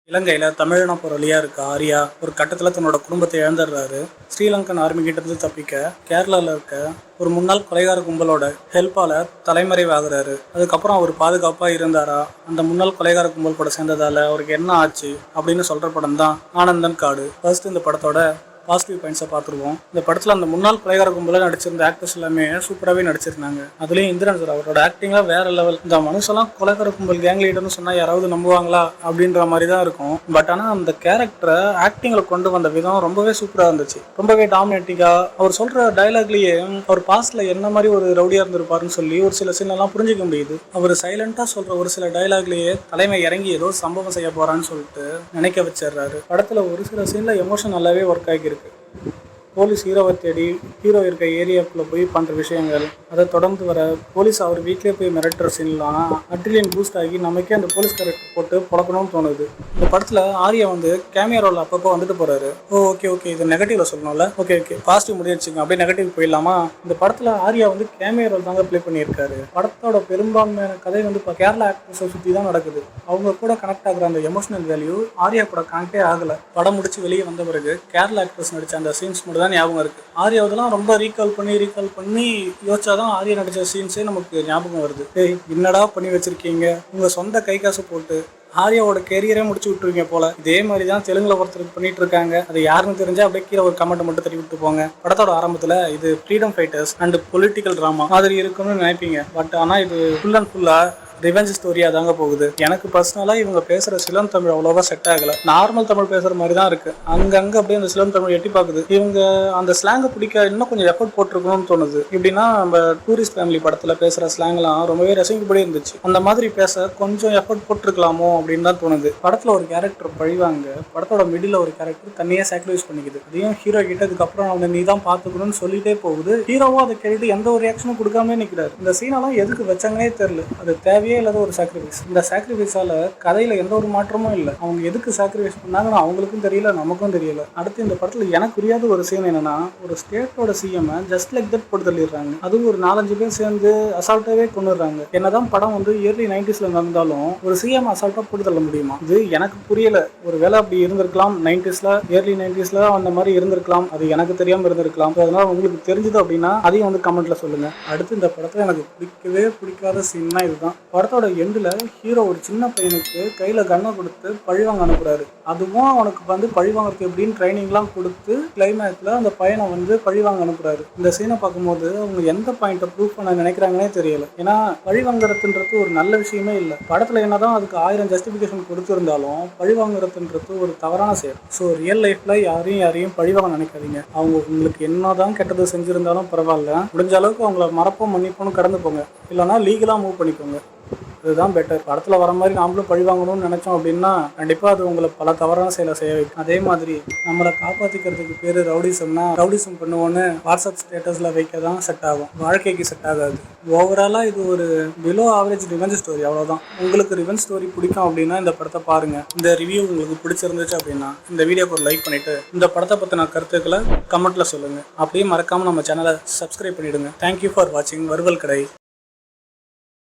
இலங்கையில தமிழின புரளியா இருக்க ஆர்யா ஒரு கட்டத்துல தன்னோட குடும்பத்தை இழந்துடுறாரு. ஸ்ரீலங்கன் ஆர்மி கிட்ட இருந்து தப்பிக்க கேரளால இருக்க ஒரு முன்னாள் கொலைகார கும்பலோட ஹெல்ப்பால தலைமறைவாகிறாரு. அதுக்கப்புறம் அவர் பாதுகாப்பா இருந்தாரா, அந்த முன்னாள் கொலைகார கும்பல் கூட சேர்ந்ததால அவருக்கு என்ன ஆச்சு அப்படின்னு சொல்ற படம் தான் ஆனந்தன் காடு. ஃபர்ஸ்ட் இந்த படத்தோட பாசிட்டிவ் பாயிண்ட்ஸை பார்த்துருவோம். இந்த படத்தில் அந்த முன்னாள் கொலைகார கும்பலில் நடிச்சிருந்த ஆக்டர்ஸ் எல்லாமே சூப்பராகவே நடிச்சிருந்தாங்க. அதுலேயும் இந்திரன் சார் அவரோட ஆக்டிங்லாம் வேற லெவல். இந்த மனுஷெல்லாம் கொலைகார கும்பல் கேங் லீடர்னு சொன்னால் யாராவது நம்புவாங்களா அப்படின்ற மாதிரி தான் இருக்கும். பட் ஆனால் அந்த கேரக்டரை ஆக்டிங்கில் கொண்டு வந்த விதம் ரொம்பவே சூப்பராக இருந்துச்சு. ரொம்பவே டாமினேட்டிங்காக அவர் சொல்கிற டைலாக்லேயே அவர் பாஸ்டில் என்ன மாதிரி ஒரு ரவுடியாக இருந்திருப்பாருன்னு சொல்லி ஒரு சில சீனெல்லாம் புரிஞ்சிக்க முடியுது. அவர் சைலண்டாக சொல்கிற ஒரு சில டைலாக்லேயே தலைமை இறங்கி ஏதோ சம்பவம் செய்ய போகிறான்னு சொல்லிட்டு நினைக்க வச்சிடுறாரு. படத்தில் ஒரு சில சீனில் எமோஷன் நல்லாவே ஒர்க் ஆகியிருக்கு. போலீஸ் ஹீரோவை தேடி ஹீரோ இருக்க ஏரியாக்குள்ளே போய் பண்ணுற விஷயங்கள், அதை தொடர்ந்து வர போலீஸ் அவர் வீட்டிலே போய் மிரட்டுற சீன்லாம் அட்ரிலியன் பூஸ்ட் ஆகி நமக்கே அந்த போலீஸ் கேரக்டர் போட்டு பழக்கணும்னு தோணுது. இந்த படத்தில் ஆர்யா கேமியா ரோல் அப்பப்போ வந்துட்டு போகிறாரு. ஓகே இது நெகட்டிவ்ல சொல்லணும்ல, ஓகே பாசிட்டிவ் முடிச்சிங்க அப்படியே நெகட்டிவ் போயிடலாமா. இந்த படத்தில் ஆர்யா கேமியா ரோல் தாங்க ப்ளே பண்ணியிருக்காரு. படத்தோட பெரும்பான்மையான கதை இப்போ கேரளா ஆக்டர்ஸை சுற்றி தான் நடக்குது. அவங்க கூட கனெக்ட் ஆகிற அந்த எமோஷனல் வேல்யூ ஆர்யா கூட கனெக்டே ஆகலை. படம் முடிச்சு வெளியே வந்த பிறகு கேரளா ஆக்டர்ஸ் நடித்த அந்த சீன்ஸ் மட்டும் தான் ஞாபகம் இருக்கு. ஆர்யாவதெல்லாம் ரொம்ப ரீகால் பண்ணி யோசிச்சாதான் ஆர்யா நடிச்ச சீன்ஸே நமக்கு ஞாபகம் வருது. என்னடா பண்ணி வச்சிருக்கீங்க, உங்க சொந்த கை காசு போட்டு ஆர்யாவோட கெரியரே முடிச்சு விட்டுருவீங்க போல. இதே மாதிரி தான் தெலுங்குல ஒருத்தருக்கு பண்ணிட்டு இருக்காங்க. அது யாருன்னு தெரிஞ்சா அப்படியே கீழே ஒரு கமெண்ட் மட்டும் தட்டி விட்டு போங்க. படத்தோட ஆரம்பத்துல இது freedom fighters and political drama மாதிரி இருக்குன்னு நினைப்பீங்க. பட் ஆனா இது ஃபுல் அண்ட் ஃபுல்லா ரிவெஞ்ச் ஸ்டோரியா தாங்க போகுது. எனக்கு பர்சனலா இவங்க பேசுற சிலம் தமிழ் அவ்வளோவா செட் ஆகல. நார்மல் தமிழ் பேசுற மாதிரி தான் இருக்கு. அங்கங்க அப்படியே அந்த சிலம் தமிழ் எட்டி பாக்குது. இவங்க அந்த ஸ்லாங்கை பிடிக்க இன்னும் கொஞ்சம் எஃபர்ட் போட்டிருக்கணும்னு தோணுது. இப்படின்னா நம்ம டூரிஸ்ட் ஃபேமிலி படத்துல பேசுற ஸ்லாங்லாம் ரொம்பவே ரசிக்கப்படி இருந்துச்சு. அந்த மாதிரி பேச கொஞ்சம் எஃபர்ட் போட்டிருக்கலாமோ அப்படின்னு தான் தோணுது. படத்துல ஒரு கேரக்டர் பழிவாங்க, படத்தோட மிடில் ஒரு கேரக்டர் தனியாக சாக்ரிஃபைஸ் பண்ணிக்குது. அதையும் ஹீரோ கிட்ட அதுக்கப்புறம் அவனை நீ தான் பாத்துக்கணும்னு சொல்லிட்டே போகுது. ஹீரோவோ அதை கேட்டு எந்த ஒரு ரியாக்ஷனும் கொடுக்காம நிற்கிறாரு. இந்த சீனெல்லாம் எதுக்கு வச்சாங்கன்னே தெரியல. அது தேவையே இல்லாத ஒரு சாக்ரிஃபைஸ். இந்த சாக்ரிஃபைஸால கதையில எந்த ஒரு மாற்றமும் இல்லை. அவங்க எதுக்கு சாக்ரிஃபைஸ் பண்ணாங்கன்னு அவங்களுக்கும் தெரியல, நமக்கும் தெரியல. அடுத்து இந்த படத்துல எனக்கு புரியாத ஒரு சீன் என்னன்னா, ஒரு ஸ்டேட்டோட சிஎம் ஜஸ்ட் லைக் தட் போட்டு தள்ளிடுறாங்க. அதுவும் ஒரு 4-5 பேர் சேர்ந்து அசால்ட்டாவே கொண்டுறாங்க. என்னதான் படம் இயர்லி 90sல நடந்தாலும் ஒரு சிஎம் அசால்ட்டா போட்டு தள்ள முடியுமா? இது எனக்கு புரியல. ஒரு வேலை அப்படி இருந்திருக்கலாம், 90sல இயர்லி 90sல அந்த மாதிரி இருந்திருக்கலாம். அது எனக்கு தெரியாம இருந்திருக்கலாம். அதனால உங்களுக்கு தெரிஞ்சது அப்படின்னா அதையும் கமெண்ட்ல சொல்லுங்க. அடுத்து இந்த படத்துல எனக்கு பிடிக்காத சீன்னா இதுதான். படத்தோட எண்டுல ஹீரோ ஒரு சின்ன பையனுக்கு கையில கண்ணை கொடுத்து பழிவாங்க அனுப்புறாரு. அதுவும் அவனுக்கு பழிவாங்கிறதுக்கு எப்படின்னு ட்ரைனிங்லாம் கொடுத்து கிளைமேக்ஸ்ல அந்த பையனை பழிவாங்க அனுப்புறாரு. இந்த சீனை பார்க்கும்போது அவங்க எந்த பாயிண்ட்டை ப்ரூவ் பண்ண நினைக்கிறாங்கன்னே தெரியல. ஏன்னா பழிவாங்கிறதுன்றது ஒரு நல்ல விஷயமே இல்லை. படத்துல என்னதான் அதுக்கு 1000 ஜஸ்டிஃபிகேஷன் கொடுத்துருந்தாலும் பழிவாங்கிறதுன்றது ஒரு தவறான செயல். ஸோ ரியல் லைஃப்ல யாரையும் பழிவாங்க நினைக்காதீங்க. அவங்க உங்களுக்கு என்னதான் கெட்டது செஞ்சிருந்தாலும் பரவாயில்ல, முடிஞ்ச அளவுக்கு அவங்கள மறப்போம் மன்னிப்போன்னு கடந்து போங்க. இல்லைன்னா லீகலா மூவ் பண்ணிக்கோங்க. இதுதான் பெட்டர். படத்தில் வர மாதிரி நாமளும் பழி வாங்கணும்னு நினைச்சோம் அப்படின்னா கண்டிப்பாக அது உங்களை பல தவறான செயலை செய்ய வைக்கும். அதே மாதிரி நம்மளை காப்பாற்றிக்கிறதுக்கு பேர் ரவுடிசம் பண்ணுவோன்னு வாட்ஸ்அப் ஸ்டேட்டஸில் வைக்க தான் செட் ஆகும். வாழ்க்கைக்கு செட் ஆகாது. ஓவராலாக இது ஒரு பிலோ ஆவரேஜ் ரிவெஞ்ச் ஸ்டோரி, அவ்வளோதான். உங்களுக்கு ரிவெஞ்ச் ஸ்டோரி பிடிக்கும் அப்படின்னா இந்த படத்தை பாருங்க. இந்த ரிவ்யூ உங்களுக்கு பிடிச்சிருந்துச்சு அப்படின்னா இந்த வீடியோக்கு ஒரு லைக் பண்ணிட்டு இந்த படத்தை பற்றின கருத்துக்களை கமெண்ட்ல சொல்லுங்க. அப்படியே மறக்காம நம்ம சேனலை சப்ஸ்கிரைப் பண்ணிடுங்க. தேங்க்யூ ஃபார் வாட்சிங். வறுவல் கடை.